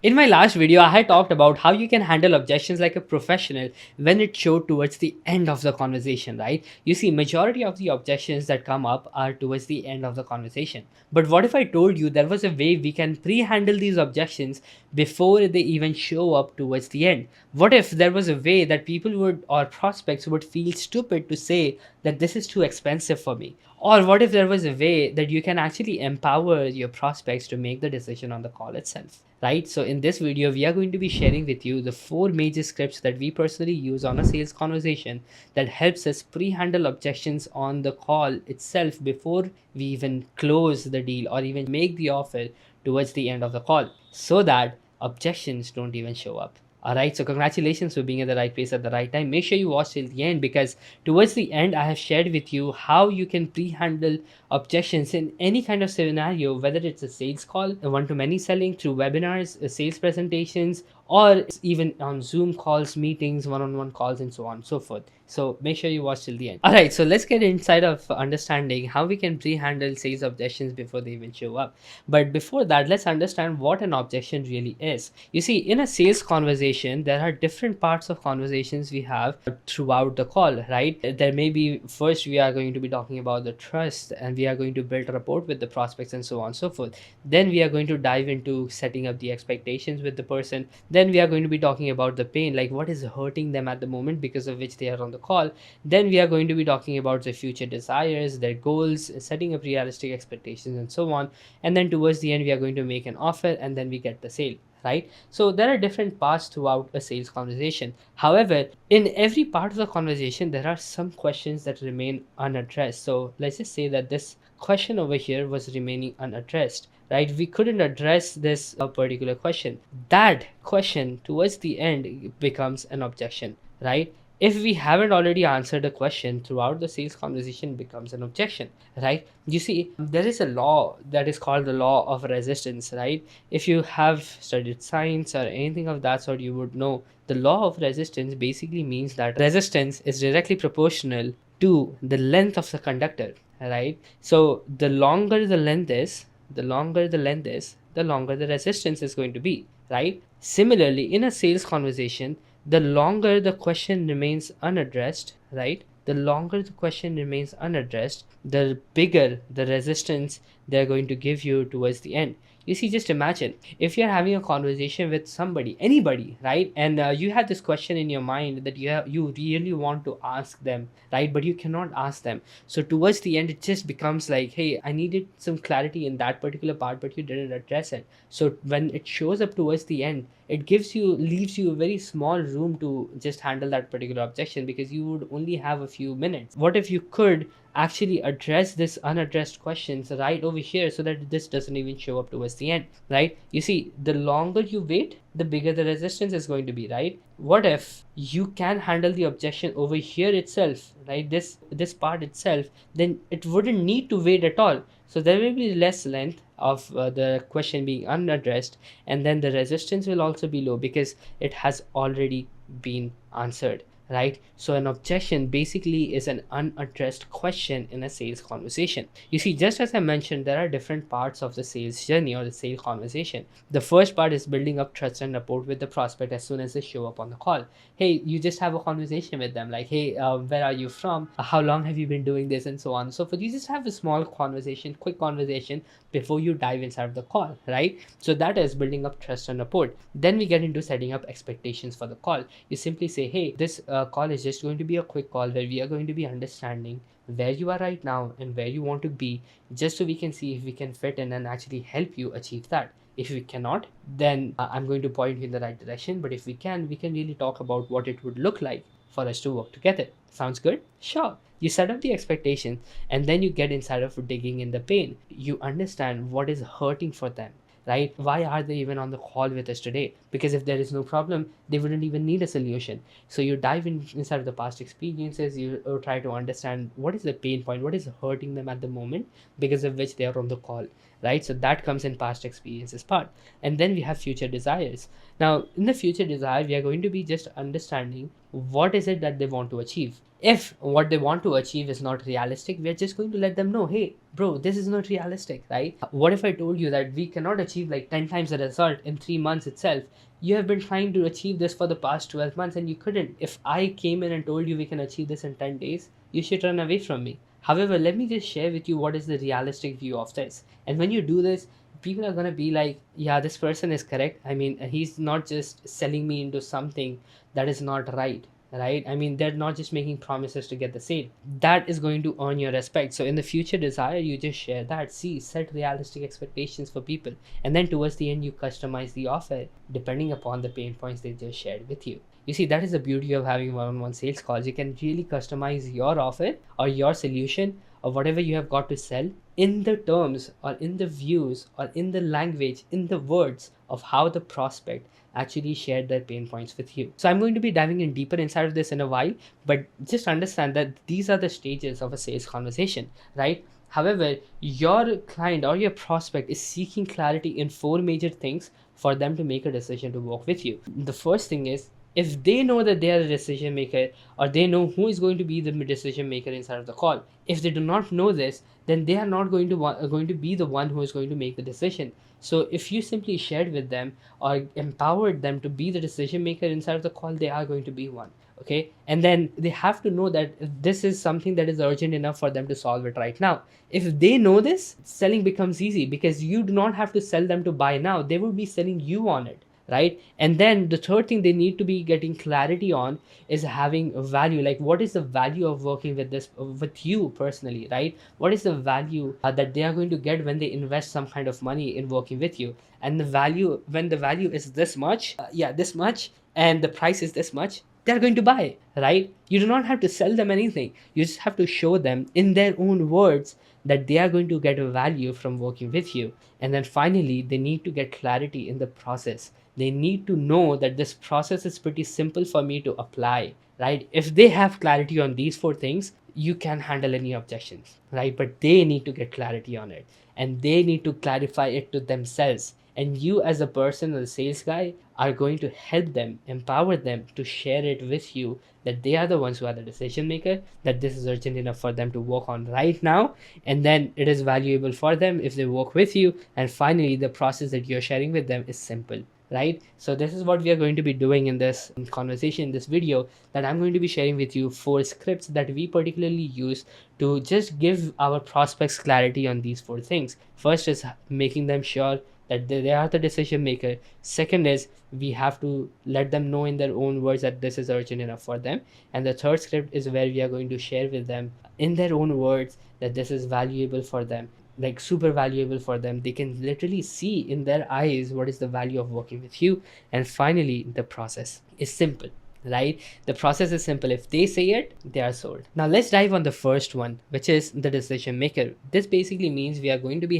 In my last video, I had talked about how you can handle objections like a professional when it showed towards the end of the conversation, right? You see, majority of the objections that come up are towards the end of the conversation. But what if I told you there was a way we can pre-handle these objections before they even show up towards the end? What if there was a way that people would or prospects would feel stupid to say that this is too expensive for me? Or what if there was a way that you can actually empower your prospects to make the decision on the call itself, right? So in this video, we are going to be sharing with you the 4 major scripts that we personally use on a sales conversation that helps us pre-handle objections on the call itself before we even close the deal or even make the offer towards the end of the call, so that objections don't even show up. All right, so congratulations for being at the right place at the right time. Make sure you watch till the end, because towards the end, I have shared with you how you can pre-handle objections in any kind of scenario, whether it's a sales call, a one-to-many selling through webinars, sales presentations, or even on Zoom calls, meetings, one-on-one calls, and so on and so forth. So make sure you watch till the end. All right, so let's get inside of understanding how we can pre-handle sales objections before they even show up. But before that, let's understand what an objection really is. You see, in a sales conversation, there are different parts of conversations we have throughout the call, right? There may be, first we are going to be talking about the trust, and we are going to build rapport with the prospects and so on and so forth. Then we are going to dive into setting up the expectations with the person. Then we are going to be talking about the pain, like what is hurting them at the moment because of which they are on the call. Then we are going to be talking about their future desires, their goals, setting up realistic expectations, and so on. And then towards the end, we are going to make an offer, and then we get the sale, right? So there are different parts throughout a sales conversation. However, in every part of the conversation, there are some questions that remain unaddressed. So let's just say that this question over here was remaining unaddressed, right? We couldn't address this particular question. That question towards the end becomes an objection, right? If we haven't already answered a question throughout the sales conversation, becomes an objection, right? You see, there is a law that is called the law of resistance, right? If you have studied science or anything of that sort, you would know the law of resistance basically means that resistance is directly proportional to the length of the conductor, right? So the longer the length is, the longer the length is, the longer the resistance is going to be, right? Similarly, in a sales conversation, the longer the question remains unaddressed, right? The longer the question remains unaddressed, the bigger the resistance they're going to give you towards the end. You see, just imagine if you're having a conversation with somebody, anybody, right? And you have this question in your mind that you really want to ask them, right? But you cannot ask them. So towards the end, it just becomes like, hey, I needed some clarity in that particular part, but you didn't address it. So when it shows up towards the end, it leaves you a very small room to just handle that particular objection, because you would only have a few minutes. What if you could actually address this unaddressed questions right over here, so that this doesn't even show up towards the end, right? You see, the longer you wait, the bigger the resistance is going to be, right? What if you can handle the objection over here itself, right? This part itself, then it wouldn't need to wait at all. So there will be less length of the question being unaddressed, and then the resistance will also be low because it has already been answered, right? So an objection basically is an unaddressed question in a sales conversation. You see, just as I mentioned, there are different parts of the sales journey or the sales conversation. The first part is building up trust and rapport with the prospect as soon as they show up on the call. Hey, you just have a conversation with them like, hey, where are you from? How long have you been doing this? And so on. So for you just have a small conversation, quick conversation before you dive inside of the call, right? So that is building up trust and rapport. Then we get into setting up expectations for the call. You simply say, hey, this call is just going to be a quick call where we are going to be understanding where you are right now and where you want to be, just so we can see if we can fit in and actually help you achieve that. If we cannot, then I'm going to point you in the right direction. But if we can really talk about what it would look like for us to work together. Sounds good? Sure. You set up the expectation, and then you get inside of digging in the pain. You understand what is hurting for them, right? Why are they even on the call with us today? Because if there is no problem, they wouldn't even need a solution. So you dive inside of the past experiences. You try to understand what is the pain point, what is hurting them at the moment because of which they are on the call, right? So that comes in past experiences part. And then we have future desires. Now in the future desire, we are going to be just understanding what is it that they want to achieve. If what they want to achieve is not realistic, we are just going to let them know, hey bro, this is not realistic, right? What if I told you that we cannot achieve like 10 times the result in 3 months itself? You have been trying to achieve this for the past 12 months and you couldn't. If I came in and told you we can achieve this in 10 days, you should run away from me. However, let me just share with you what is the realistic view of this. And when you do this, people are going to be like, yeah, this person is correct. I mean, he's not just selling me into something that is not right, right? I mean, they're not just making promises to get the sale. That is going to earn your respect. So in the future desire, you just share that. See, set realistic expectations for people, and then towards the end you customize the offer depending upon the pain points they just shared with you. You see, that is the beauty of having one-on-one sales calls. You can really customize your offer or your solution or whatever you have got to sell in the terms or in the views or in the language, in the words of how the prospect actually shared their pain points with you. So I'm going to be diving in deeper inside of this in a while, but just understand that these are the stages of a sales conversation, right? However, your client or your prospect is seeking clarity in four major things for them to make a decision to work with you. The first thing is, if they know that they are a decision maker, or they know who is going to be the decision maker inside of the call. If they do not know this, then they are not going to be the one who is going to make the decision. So if you simply shared with them or empowered them to be the decision maker inside of the call, they are going to be one. Okay, and then they have to know that this is something that is urgent enough for them to solve it right now. If they know this, selling becomes easy because you do not have to sell them to buy now. They will be selling you on it, right? And then the third thing they need to be getting clarity on is having a value. Like, what is the value of working with this with you personally, right? What is the value that they are going to get when they invest some kind of money in working with you? And the value, when the value is this much, this much, and the price is this much, they're going to buy, right? You do not have to sell them anything. You just have to show them in their own words that they are going to get a value from working with you. And then finally, they need to get clarity in the process. They need to know that this process is pretty simple for me to apply, right? If they have clarity on these four things, you can handle any objections, right? But they need to get clarity on it, and they need to clarify it to themselves. And you, as a person, as a sales guy, are going to help them, empower them to share it with you that they are the ones who are the decision maker, that this is urgent enough for them to work on right now, and then it is valuable for them if they work with you. And finally, the process that you're sharing with them is simple, right? So this is what we are going to be doing in this conversation, in this video, that I'm going to be sharing with you four scripts that we particularly use to just give our prospects clarity on these four things. First is making them sure that they are the decision maker. Second is we have to let them know in their own words that this is urgent enough for them. And the third script is where we are going to share with them in their own words that this is valuable for them, like super valuable for them. They can literally see in their eyes what is the value of working with you. And finally, the process is simple, right? The process is simple. If they say it, they are sold. Now let's dive on the first one, which is the decision maker. This basically means we are going to be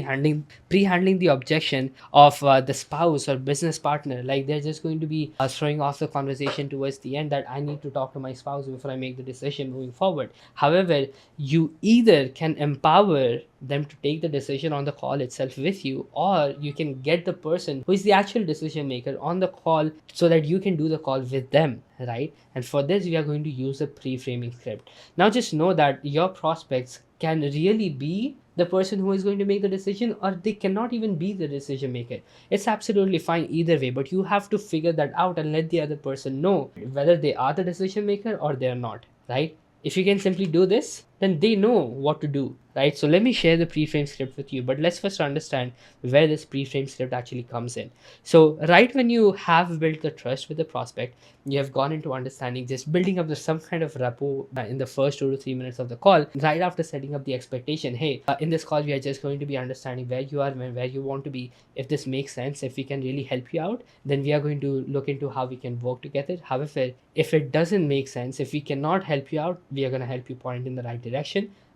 pre-handling the objection of the spouse or business partner. Like, they're just going to be throwing off the conversation towards the end that I need to talk to my spouse before I make the decision moving forward. However, you either can empower them to take the decision on the call itself with you, or you can get the person who is the actual decision maker on the call so that you can do the call with them, right? And for this, we are going to use a pre-framing script. Now just know that your prospects can really be the person who is going to make the decision, or they cannot even be the decision maker. It's absolutely fine either way, but you have to figure that out and let the other person know whether they are the decision maker or they're not, right? If you can simply do this, then they know what to do, right? So let me share the pre-frame script with you, but let's first understand where this pre-frame script actually comes in. So right when you have built the trust with the prospect, you have gone into understanding, just building up some kind of rapport in the first 2 to 3 minutes of the call, right after setting up the expectation. Hey, in this call, we are just going to be understanding where you are and where you want to be. If this makes sense, if we can really help you out, then we are going to look into how we can work together. However, if it doesn't make sense, if we cannot help you out, we are going to help you point in the right direction.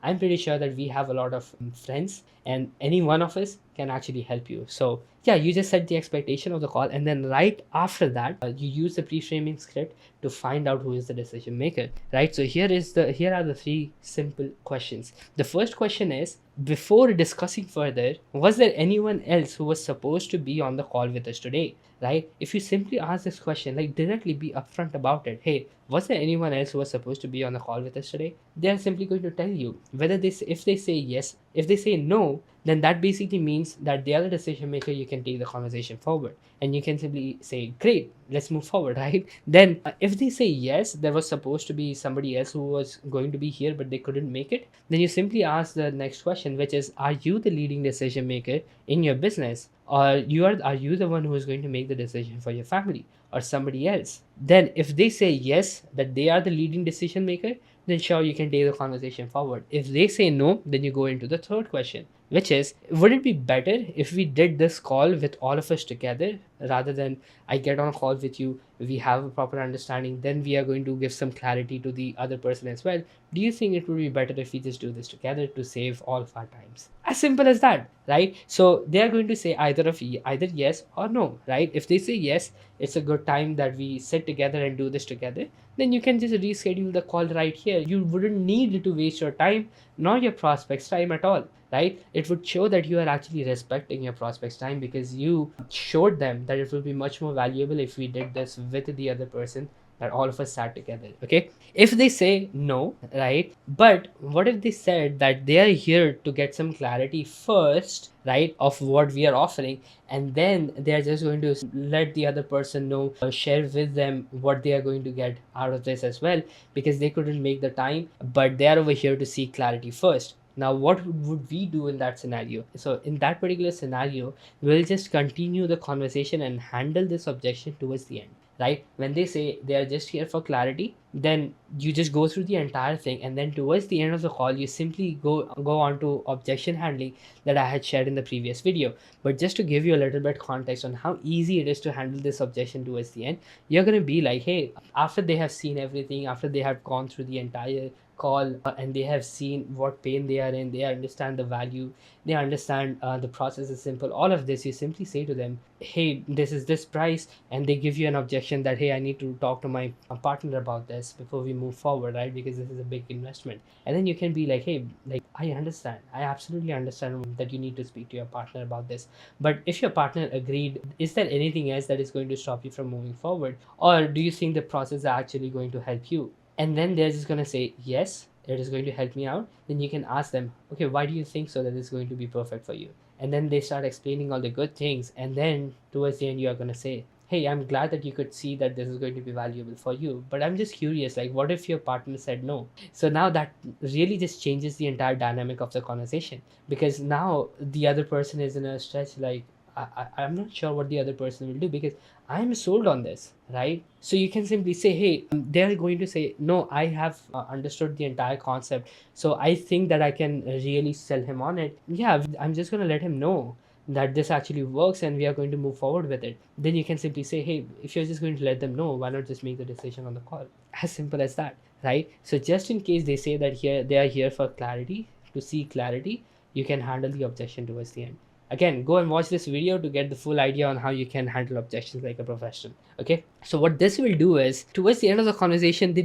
I'm pretty sure that we have a lot of friends, and any one of us can actually help you. So yeah, you just set the expectation of the call, and then right after that, you use the pre-framing script to find out who is the decision maker, right? So here are the three simple questions. The first question is, before discussing further, was there anyone else who was supposed to be on the call with us today? Right? If you simply ask this question, like directly be upfront about it. Hey, was there anyone else who was supposed to be on the call with us today? They are simply going to tell you whether if they say yes. If they say no, then that basically means that they are the decision maker. You can take the conversation forward, and you can simply say, great, let's move forward, right? Then if they say yes, there was supposed to be somebody else who was going to be here but they couldn't make it, then you simply ask the next question, which is, are you the leading decision maker in your business, or are you the one who is going to make the decision for your family or somebody else? Then if they say yes, that they are the leading decision maker, then sure, you can take the conversation forward. If they say no, then you go into the third question, which is, would it be better if we did this call with all of us together rather than I get on a call with you, we have a proper understanding, then we are going to give some clarity to the other person as well? Do you think it would be better if we just do this together to save all of our times? As simple as that, right? So they are going to say either yes or no, right? If they say yes, it's a good time that we sit together and do this together, then you can just reschedule the call right here. You wouldn't need to waste your time nor your prospects time at all, right? It would show that you are actually respecting your prospects time, because you showed them that it will be much more valuable if we did this with the other person, that all of us sat together. Okay, if they say no, right? But what if they said that they are here to get some clarity first, right, of what we are offering, and then they are just going to let the other person know, share with them what they are going to get out of this as well, because they couldn't make the time, but they are over here to seek clarity first. Now, what would we do in that scenario? So in that particular scenario, we'll just continue the conversation and handle this objection towards the end, right? When they say they are just here for clarity, then you just go through the entire thing, and then towards the end of the call, you simply go on to objection handling that I had shared in the previous video. But just to give you a little bit context on how easy it is to handle this objection towards the end, you're going to be like, hey, after they have seen everything, after they have gone through the entire call, and they have seen what pain they are in, they understand the value, they understand the process is simple, all of this, you simply say to them, hey, this is this price, and they give you an objection that, hey, I need to talk to my partner about this before we move forward, right? Because this is a big investment. And then you can be like, hey, like, I understand, I absolutely understand that you need to speak to your partner about this, but if your partner agreed, is there anything else that is going to stop you from moving forward, or do you think the process is actually going to help you? And then they're just going to say, yes, it is going to help me out. Then you can ask them, okay, why do you think so that it's going to be perfect for you? And then they start explaining all the good things, and then towards the end you are going to say, hey, I'm glad that you could see that this is going to be valuable for you, but I'm just curious, like, what if your partner said no? So now that really just changes the entire dynamic of the conversation, because now the other person is in a stretch, like, I'm not sure what the other person will do, because I'm sold on this, right? So you can simply say, hey, they're going to say, no, I have understood the entire concept. So I think that I can really sell him on it. Yeah, I'm just going to let him know that this actually works and we are going to move forward with it. Then you can simply say, hey, if you're just going to let them know, why not just make the decision on the call? As simple as that, right? So just in case they say that here they are here for clarity, to see clarity, you can handle the objection towards the end. Again, go and watch this video to get the full idea on how you can handle objections like a professional. Okay, so what this will do is, towards the end of the conversation, they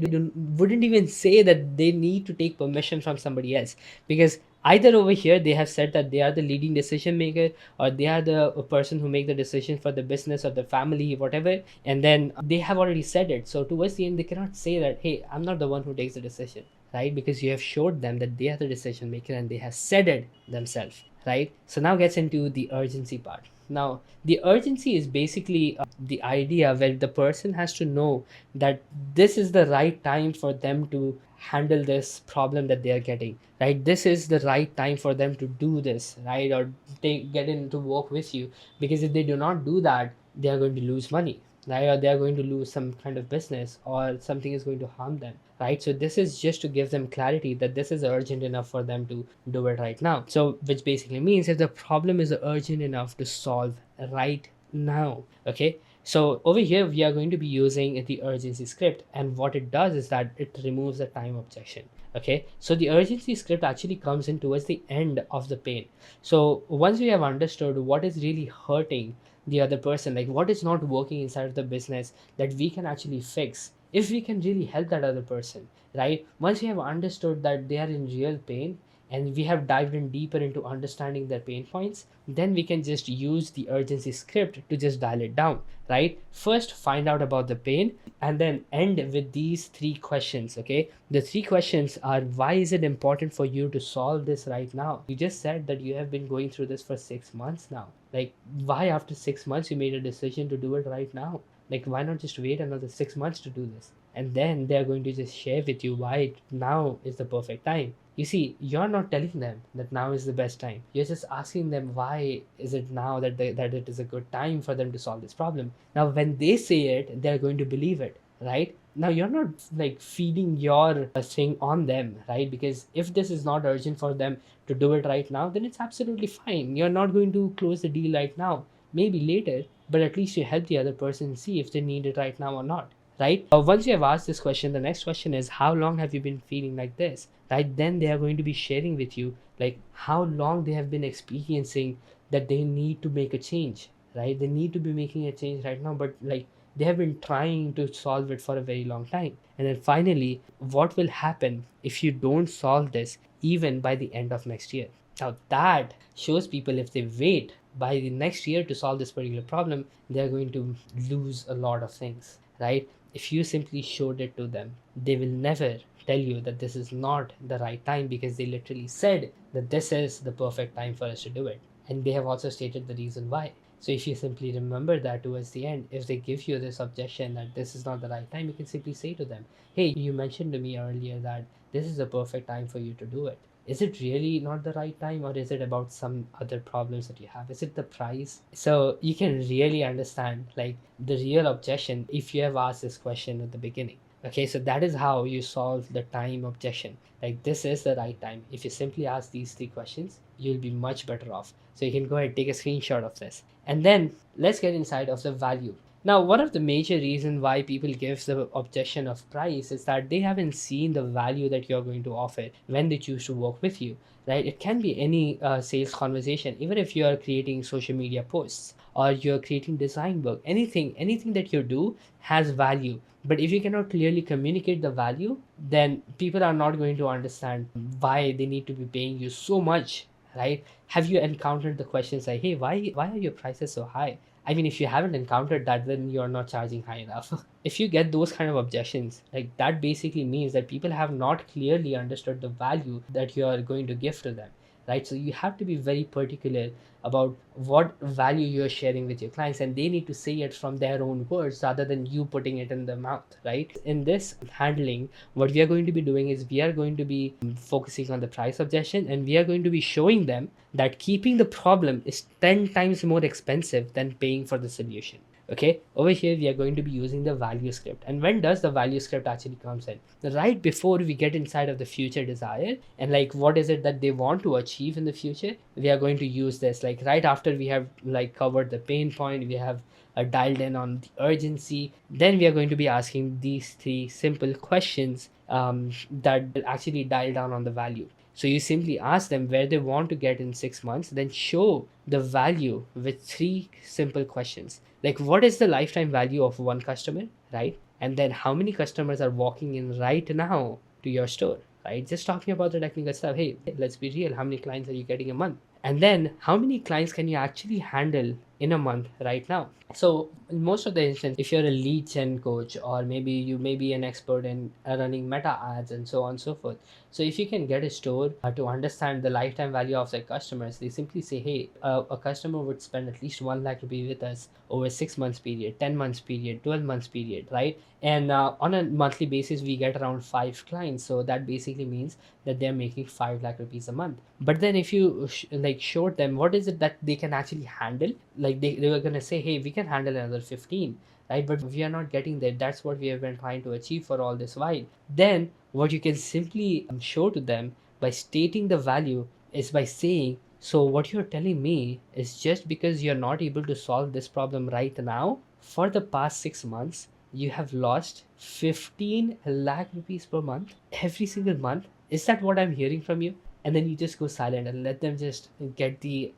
wouldn't even say that they need to take permission from somebody else, because either over here they have said that they are the leading decision maker, or they are the person who make the decision for the business or the family, whatever, and then they have already said it. So towards the end, they cannot say that, hey, I'm not the one who takes the decision, right? Because you have showed them that they are the decision maker and they have said it themselves, right? So now gets into the urgency part. Now, the urgency is basically the idea where the person has to know that this is the right time for them to handle this problem that they are getting, right? This is the right time for them to do this, right? Or get into work with you, because if they do not do that, they are going to lose money, right? Or they are going to lose some kind of business, or something is going to harm them, right? So this is just to give them clarity that this is urgent enough for them to do it right now. So which basically means if the problem is urgent enough to solve right now, okay, So over here, we are going to be using the urgency script, and what it does is that it removes the time objection. Okay, so the urgency script actually comes in towards the end of the pain. So once we have understood what is really hurting the other person, like what is not working inside of the business that we can actually fix, if we can really help that other person, right? Once we have understood that they are in real pain, and we have dived in deeper into understanding their pain points, then we can just use the urgency script to just dial it down, right? First, find out about the pain, and then end with these three questions. Okay, the three questions are: why is it important for you to solve this right now? You just said that you have been going through this for 6 months now. Like, why after 6 months you made a decision to do it right now? Like, why not just wait another 6 months to do this? And then they're going to just share with you why now is the perfect time. You see, you're not telling them that now is the best time. You're just asking them why is it now that it is a good time for them to solve this problem. Now, when they say it, they're going to believe it, right? Now, you're not like feeding your thing on them, right? Because if this is not urgent for them to do it right now, then it's absolutely fine. You're not going to close the deal right now. Maybe later, but at least you help the other person see if they need it right now or not, right? Once you have asked this question, the next question is, how long have you been feeling like this, right? Then they are going to be sharing with you like how long they have been experiencing that they need to make a change, right? They need to be making a change right now, but like they have been trying to solve it for a very long time. And then finally, what will happen if you don't solve this even by the end of next year? Now that shows people, if they wait by the next year to solve this particular problem, they're going to lose a lot of things, right? If you simply showed it to them, they will never tell you that this is not the right time, because they literally said that this is the perfect time for us to do it. And they have also stated the reason why. So if you simply remember that towards the end, if they give you this objection that this is not the right time, you can simply say to them, hey, you mentioned to me earlier that this is the perfect time for you to do it. Is it really not the right time, or is it about some other problems that you have? Is it the price? So you can really understand like the real objection if you have asked this question at the beginning. Okay, so that is how you solve the time objection. Like, this is the right time. If you simply ask these three questions, you'll be much better off. So you can go ahead, take a screenshot of this. And then let's get inside of the value. Now, one of the major reasons why people give the objection of price is that they haven't seen the value that you're going to offer when they choose to work with you, right? It can be any sales conversation, even if you're creating social media posts or you're creating design work, anything that you do has value. But if you cannot clearly communicate the value, then people are not going to understand why they need to be paying you so much, right? Have you encountered the questions like, hey, why are your prices so high? I mean, if you haven't encountered that, then you're not charging high enough. If you get those kind of objections, like that basically means that people have not clearly understood the value that you are going to give to them, right? So you have to be very particular about what value you're sharing with your clients, and they need to say it from their own words rather than you putting it in the mouth, right? In this handling, what we are going to be doing is we are going to be focusing on the price objection, and we are going to be showing them that keeping the problem is 10 times more expensive than paying for the solution. Okay, over here we are going to be using the value script. And when does the value script actually comes in? Right before we get inside of the future desire, and like what is it that they want to achieve in the future, we are going to use this. Like right after we have like covered the pain point, we have dialed in on the urgency, then we are going to be asking these three simple questions that will actually dial down on the value. So you simply ask them where they want to get in 6 months, then show the value with three simple questions. Like, what is the lifetime value of one customer, right? And then how many customers are walking in right now to your store, right? Just talking about the technical stuff. Hey, let's be real. How many clients are you getting a month? And then how many clients can you actually handle in a month right now? So in most of the instance, if you're a lead gen coach, or maybe you may be an expert in running meta ads and so on and so forth. So if you can get a store to understand the lifetime value of their customers, they simply say, hey, a customer would spend at least 1 lakh rupees with us over 6 months period, 10 months period, 12 months period, right? And on a monthly basis, we get around 5 clients. So that basically means that they're making 5 lakh rupees a month. But then if you like showed them what is it that they can actually handle, like they were going to say, hey, we can handle another 15, right? But we are not getting there. That's what we have been trying to achieve for all this while. Then what you can simply show to them by stating the value is by saying, so what you're telling me is just because you're not able to solve this problem right now, For the past 6 months, you have lost 15 lakh rupees per month, every single month. Is that what I'm hearing from you? And then you just go silent and let them just get the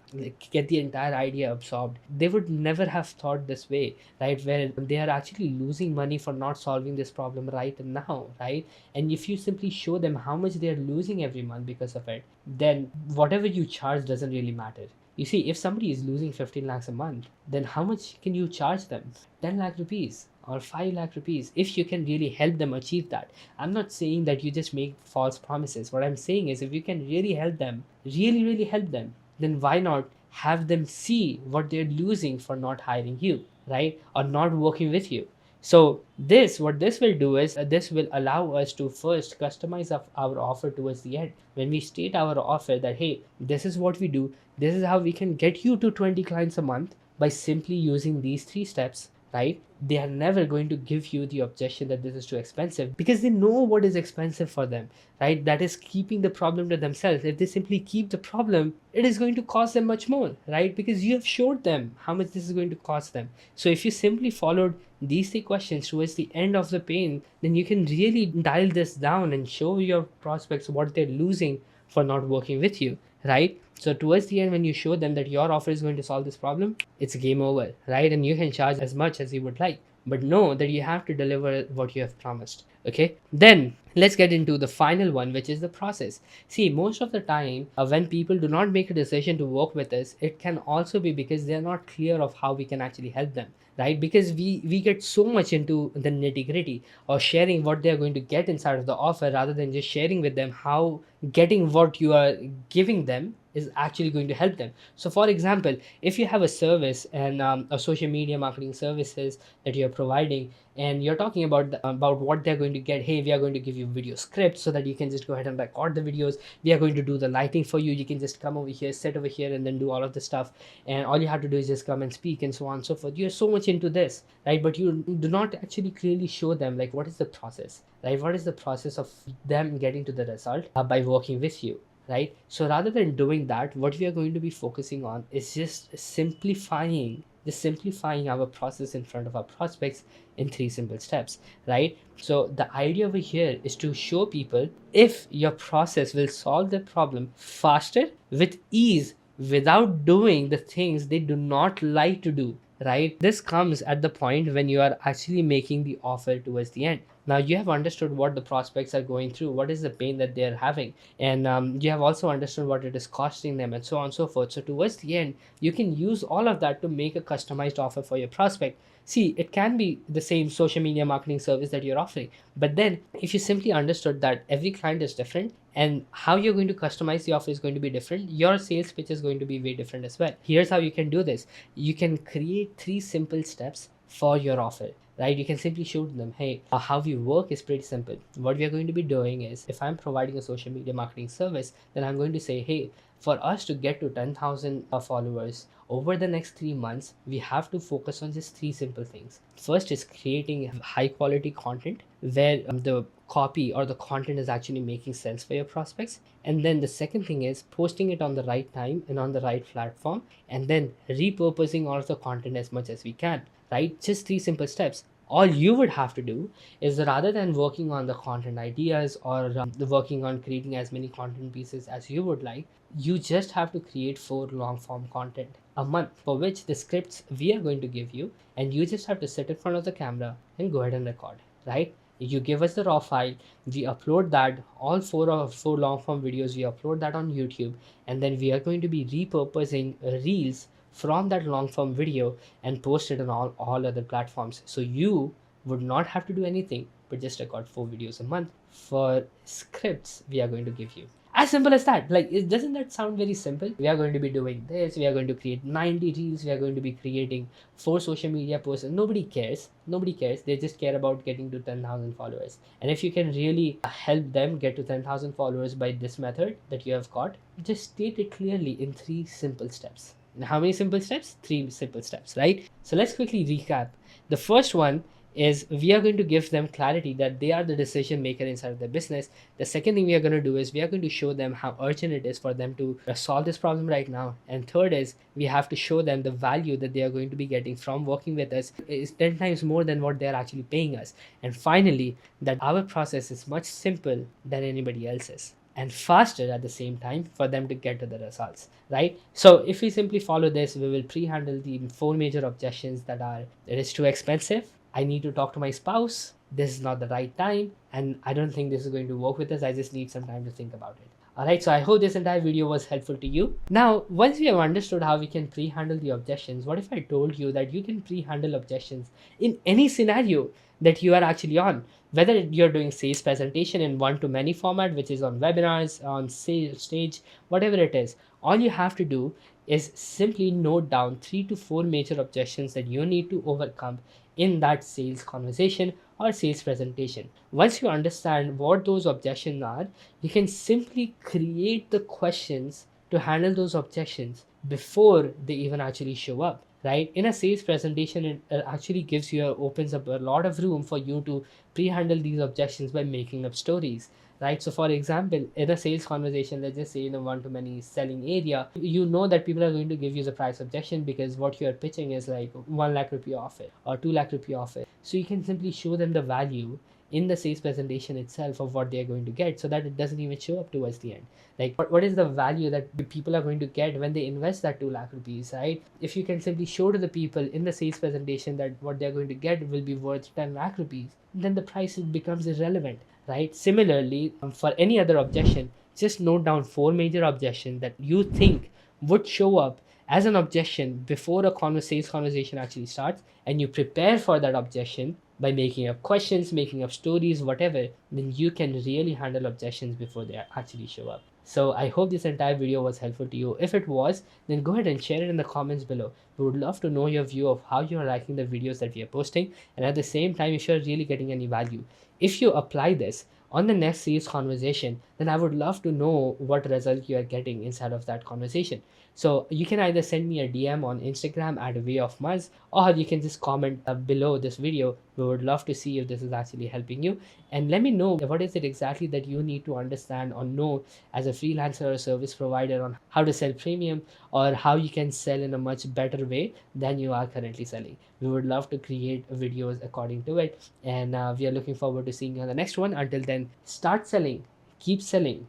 entire idea absorbed. They would never have thought this way, right? Where they are actually losing money for not solving this problem right now, right? And if you simply show them how much they are losing every month because of it, then whatever you charge doesn't really matter. You see, if somebody is losing 15 lakhs a month, then how much can you charge them? 10 lakh rupees or 5 lakh rupees, if you can really help them achieve that. I'm not saying that you just make false promises. What I'm saying is, if you can really help them, really help them, then why not have them see what they're losing for not hiring you, right? Or not working with you. So what this will do is, this will allow us to first customize our offer towards the end. When we state our offer that, hey, this is what we do, this is how we can get you to 20 clients a month by simply using these 3 steps, right? They are never going to give you the objection that this is too expensive, because they know what is expensive for them, right? That is keeping the problem to themselves. If they simply keep the problem, it is going to cost them much more, right? Because you have showed them how much this is going to cost them. So if you simply followed these 3 questions towards the end of the pain, then you can really dial this down and show your prospects what they're losing for not working with you, right? So towards the end, when you show them that your offer is going to solve this problem, it's game over, right? And you can charge as much as you would like, but know that you have to deliver what you have promised. Okay, then let's get into the final one, which is the process. See, most of the time, when people do not make a decision to work with us, it can also be because they are not clear of how we can actually help them, right? Because we get so much into the nitty gritty, or sharing what they're going to get inside of the offer, rather than just sharing with them how getting what you are giving them is actually going to help them. So for example, if you have a service and a social media marketing services that you're providing, and you're talking about about what they're going to get. Hey, we are going to give you video scripts so that you can just go ahead and record the videos. We are going to do the lighting for you. You can just come over here, sit over here, and then do all of the stuff, and all you have to do is just come and speak, and so on and so forth. You're so much into this, right? But you do not actually clearly show them, like, what is the process, right? What is the process of them getting to the result by working with you, right? So rather than doing that, what we are going to be focusing on is just simplifying our process in front of our prospects in 3 simple steps, right? So the idea over here is to show people, if your process will solve the problem faster, with ease, without doing the things they do not like to do, right? This comes at the point when you are actually making the offer towards the end. Now you have understood what the prospects are going through, what is the pain that they are having, and you have also understood what it is costing them, and so on and so forth. So towards the end, you can use all of that to make a customized offer for your prospect. See, it can be the same social media marketing service that you're offering, but then if you simply understood that every client is different, and how you're going to customize the offer is going to be different, your sales pitch is going to be way different as well. Here's how you can do this. You can create 3 simple steps for your offer, right? You can simply show them, hey, how we work is pretty simple. What we are going to be doing is, if I'm providing a social media marketing service, then I'm going to say, hey, for us to get to 10,000 followers over the next 3 months, we have to focus on just 3 simple things. First is creating high quality content where the copy or the content is actually making sense for your prospects. And then the second thing is posting it on the right time and on the right platform, and then repurposing all of the content as much as we can, right? Just 3 simple steps. All you would have to do is, rather than working on the content ideas or working on creating as many content pieces as you would like, you just have to create 4 long form content a month, for which the scripts we are going to give you, and you just have to sit in front of the camera and go ahead and record, right? You give us the raw file, we upload that, all 4 long form videos, we upload that on YouTube, and then we are going to be repurposing reels from that long form video and post it on all other platforms. So you would not have to do anything but just record 4 videos a month. For scripts, we are going to give you, as simple as that. Like, doesn't that sound very simple? We are going to be doing this, we are going to create 90 reels, we are going to be creating 4 social media posts. Nobody cares, they just care about getting to 10,000 followers. And if you can really help them get to 10,000 followers by this method that you have got, just state it clearly in 3 simple steps. And how many simple steps? 3 simple steps, right? So let's quickly recap. The first one is we are going to give them clarity that they are the decision maker inside of the business. The second thing we are going to do is we are going to show them how urgent it is for them to solve this problem right now. And third is we have to show them the value that they are going to be getting from working with us is 10 times more than what they're actually paying us. And finally, that our process is much simple than anybody else's and faster at the same time for them to get to the results, right? So if we simply follow this, we will pre-handle the four major objections that are: it is too expensive, I need to talk to my spouse, this is not the right time, and I don't think this is going to work with us, I just need some time to think about it. Alright, so I hope this entire video was helpful to you. Now, once we have understood how we can pre-handle the objections, what if I told you that you can pre-handle objections in any scenario that you are actually on? Whether you're doing sales presentation in one-to-many format, which is on webinars, on sales stage, whatever it is, all you have to do is simply note down 3 to 4 major objections that you need to overcome in that sales conversation or sales presentation. Once you understand what those objections are, you can simply create the questions to handle those objections before they even actually show up, right? In a sales presentation, it actually opens up a lot of room for you to pre-handle these objections by making up stories, right? So for example, in a sales conversation, let's just say in a one-to-many selling area, you know that people are going to give you the price objection because what you are pitching is like 1 lakh rupee offer or 2 lakh rupee offer. So you can simply show them the value in the sales presentation itself of what they are going to get, so that it doesn't even show up towards the end. Like what is the value that the people are going to get when they invest that 2 lakh rupees, right? If you can simply show to the people in the sales presentation that what they're going to get will be worth 10 lakh rupees, then the price becomes irrelevant, right? Similarly, for any other objection, just note down 4 major objections that you think would show up as an objection before a sales conversation actually starts, and you prepare for that objection by making up questions, making up stories, whatever. Then you can really handle objections before they actually show up. So I hope this entire video was helpful to you. If it was, then go ahead and share it in the comments below. We would love to know your view of how you are liking the videos that we are posting, and at the same time, if you're really getting any value. If you apply this on the next sales conversation, then I would love to know what result you are getting inside of that conversation. So you can either send me a DM on Instagram at Way of Muzz, or you can just comment below this video. We would love to see if this is actually helping you, and let me know what is it exactly that you need to understand or know as a freelancer or service provider on how to sell premium, or how you can sell in a much better way than you are currently selling. We would love to create videos according to it, and we are looking forward to seeing you on the next one. Until then, start selling, keep selling,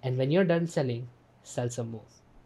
and when you're done selling, sell some more.